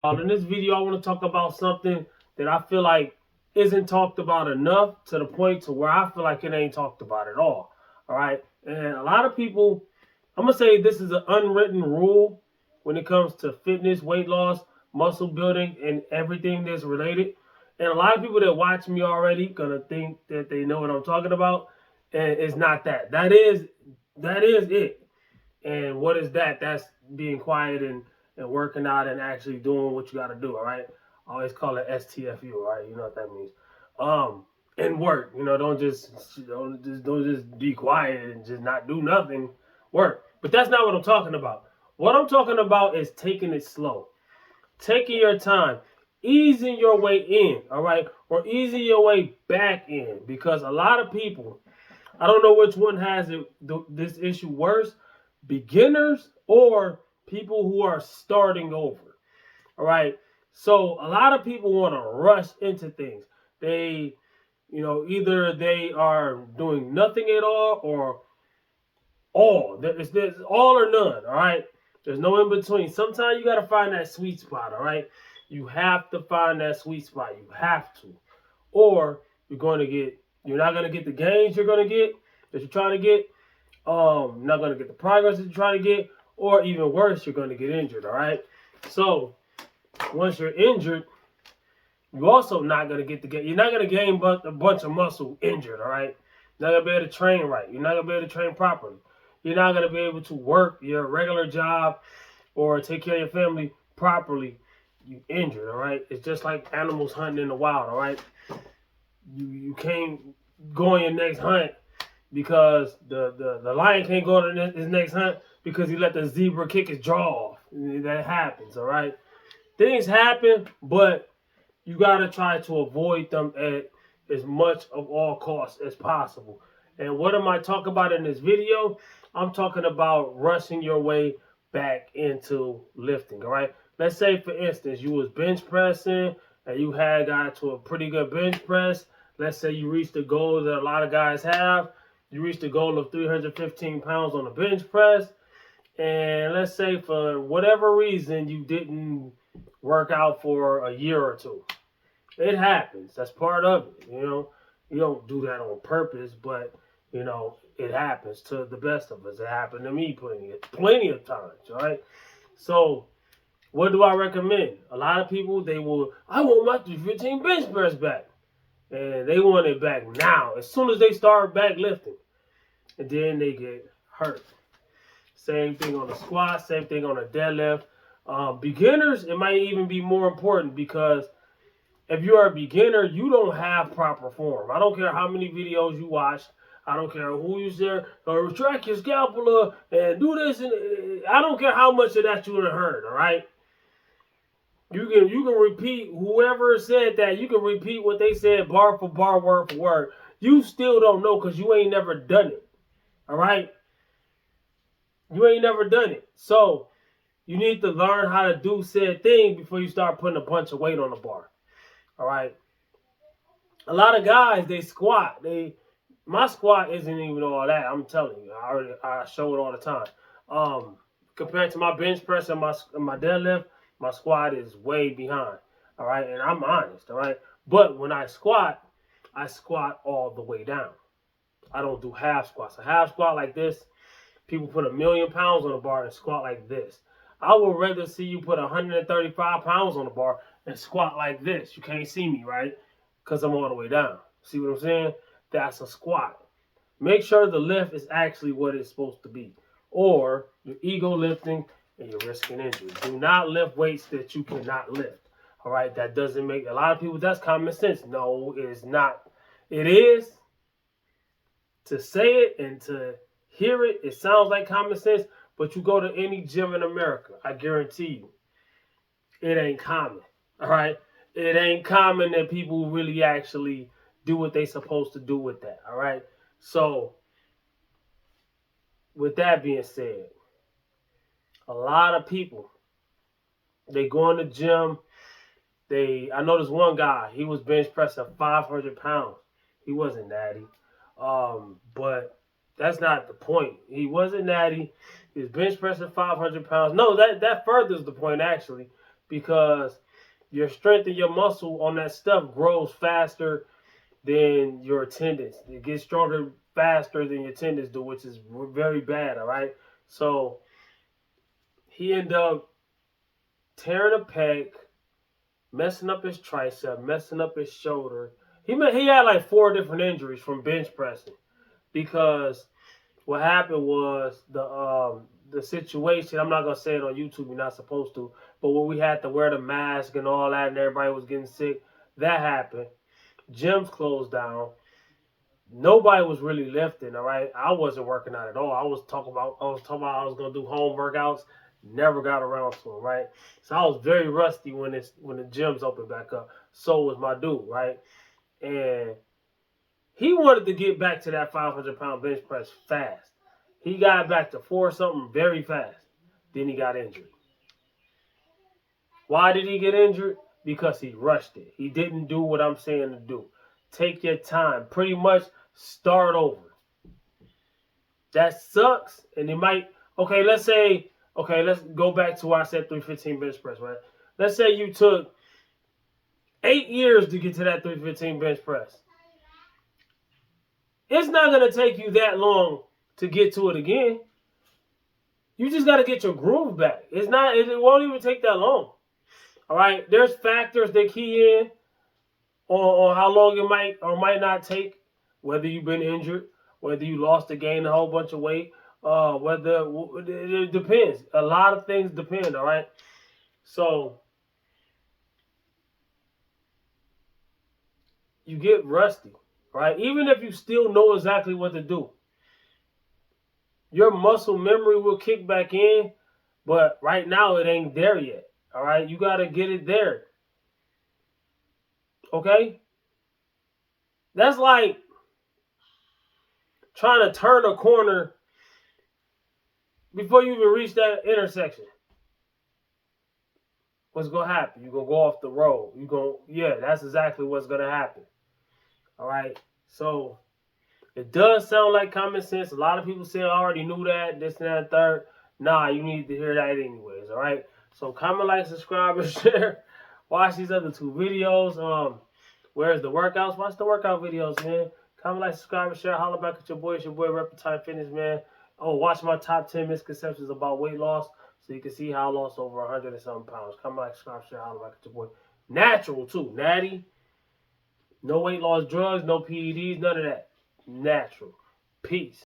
In this video, I want to talk about something that I feel like isn't talked about enough to the point to where I feel like it ain't talked about at all. All right. And a lot of people, I'm going to say this is an unwritten rule when it comes to fitness, weight loss, muscle building, and everything that's related. And a lot of people that watch me already going to think that they know what I'm talking about. And it's not that. That is it. And what is that? That's being quiet and working out and actually doing what you got to do. All right. I always call it STFU. All right. You know what that means. And work. Don't just be quiet and just not do nothing. Work. But that's not what I'm talking about. What I'm talking about is taking it slow, taking your time, easing your way in. All right, or easing your way back in, because a lot of people, I don't know which one has this issue worse, beginners or people who are starting over. All right. So a lot of people want to rush into things. They, either they are doing nothing at all or all. There's all or none. All right. There's no in between. Sometimes you got to find that sweet spot. All right. You have to find that sweet spot. You have to, or you're not going to get the gains you're going to get that you're trying to get. Not going to get the progress that you're trying to get, or even worse, you're going to get injured. All right. So once you're injured, you also not going to get the game. You're not going to gain but a bunch of muscle injured. All right. You're not going to be able to train right. You're not going to be able to train properly. You're not going to be able to work your regular job or take care of your family properly. You injured. All right. It's just like animals hunting in the wild. All right. You can't go on your next hunt because the lion can't go to his next hunt because he let the zebra kick his jaw off. That happens, all right? Things happen, but you got to try to avoid them at as much of all costs as possible. And what am I talking about in this video? I'm talking about rushing your way back into lifting, all right? Let's say, for instance, you was bench pressing and you had got to a pretty good bench press. Let's say you reached the goal that a lot of guys have. You reached the goal of 315 pounds on the bench press. And let's say for whatever reason you didn't work out for a year or two. It happens. That's part of it. You don't do that on purpose, but it happens to the best of us. It happened to me plenty of times. All right. So what do I recommend? A lot of people, I want my 315 bench press back. And they want it back now, as soon as they start back lifting. And then they get hurt. Same thing on the squat, same thing on the deadlift. Beginners, it might even be more important, because if you're a beginner, you don't have proper form. I don't care how many videos you watch. I don't care who you say, retract your scapula and do this. And I don't care how much of that you would have heard, all right? You can repeat, whoever said that, you can repeat what they said bar for bar, word for word. You still don't know because you ain't never done it, all right? You ain't never done it. So you need to learn how to do said thing before you start putting a bunch of weight on the bar. All right. A lot of guys, they squat. My squat isn't even all that. I'm telling you. I show it all the time. Compared to my bench press and my deadlift, my squat is way behind. All right, and I'm honest. All right, but when I squat all the way down. I don't do half squats. A half squat like this, people put 1,000,000 pounds on the bar and squat like this. I would rather see you put 135 pounds on the bar and squat like this. You can't see me, right? Because I'm all the way down. See what I'm saying? That's a squat. Make sure the lift is actually what it's supposed to be. Or you're ego lifting and you're risking injury. Do not lift weights that you cannot lift. All right? That doesn't make a lot of people, that's common sense. No, it is not. It is to say it and to hear it. It sounds like common sense, but you go to any gym in America, I guarantee you, it ain't common. All right? It ain't common that people really actually do what they supposed to do with that. All right? So, with that being said, a lot of people, they go in the gym. I know this one guy, he was bench pressing 500 pounds. He wasn't natty. But that's not the point. He wasn't natty. He was bench pressing 500 pounds. No, that furthers the point, actually. because your strength and your muscle on that stuff grows faster than your tendons. It gets stronger faster than your tendons do, which is very bad, all right? So he ended up tearing a pec, messing up his tricep, messing up his shoulder. He had like 4 different injuries from bench pressing because what happened was the situation. I'm not gonna say it on YouTube. You're not supposed to. But when we had to wear the mask and all that, and everybody was getting sick, that happened. Gyms closed down. Nobody was really lifting. All right, I wasn't working out at all. I was talking about I was gonna do home workouts. Never got around to them. Right, so I was very rusty when the gyms opened back up. So was my dude. Right, and he wanted to get back to that 500-pound bench press fast. He got back to 4 something very fast. Then he got injured. Why did he get injured? Because he rushed it. He didn't do what I'm saying to do. Take your time. Pretty much start over. That sucks. And it might, let's go back to why I said 315 bench press, right? Let's say you took 8 years to get to that 315 bench press. It's not going to take you that long to get to it again. You just got to get your groove back. It won't even take that long. All right, there's factors that key in on how long it might or might not take, whether you've been injured, whether you lost or gained a whole bunch of weight, it depends. A lot of things depend, all right? So you get rusty, right? Even if you still know exactly what to do, your muscle memory will kick back in, but right now it ain't there yet, all right? You got to get it there, okay? That's like trying to turn a corner before you even reach that intersection. What's going to happen? You're going to go off the road. That's exactly what's going to happen. All right? So it does sound like common sense. A lot of people say I already knew that, this and that, and third. Nah, you need to hear that anyways. All right? So comment, like, subscribe, and share. Watch these other 2 videos. Where's the workouts? Watch the workout videos, man. Comment, like, subscribe, and share. Holler back at your boy. It's your boy, Reptile Fitness, man. Oh, watch my top 10 misconceptions about weight loss so you can see how I lost over 100 and something pounds. Comment, like, subscribe, share. Holler back at your boy. Natural, too. Natty. No weight loss drugs, no PEDs, none of that. Natural. Peace.